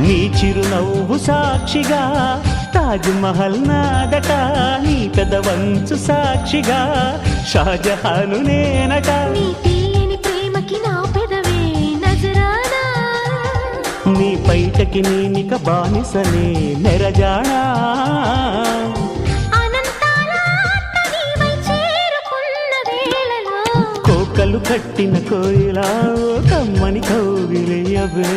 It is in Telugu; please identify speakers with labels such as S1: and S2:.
S1: నీ చిరునవ్వు సాక్షిగా తాజ్ మహల్ నాదట, నీ పెదవంచు సాక్షిగా షాజహాను నేనట.
S2: నీ తీయని ప్రేమకి నా పెదవే నజరానా,
S1: నీ పైటకి నేనిక బానిసనే నెరజాడా. కోకలు కట్టిన కోయిలా కమ్మని కౌగిలియవే.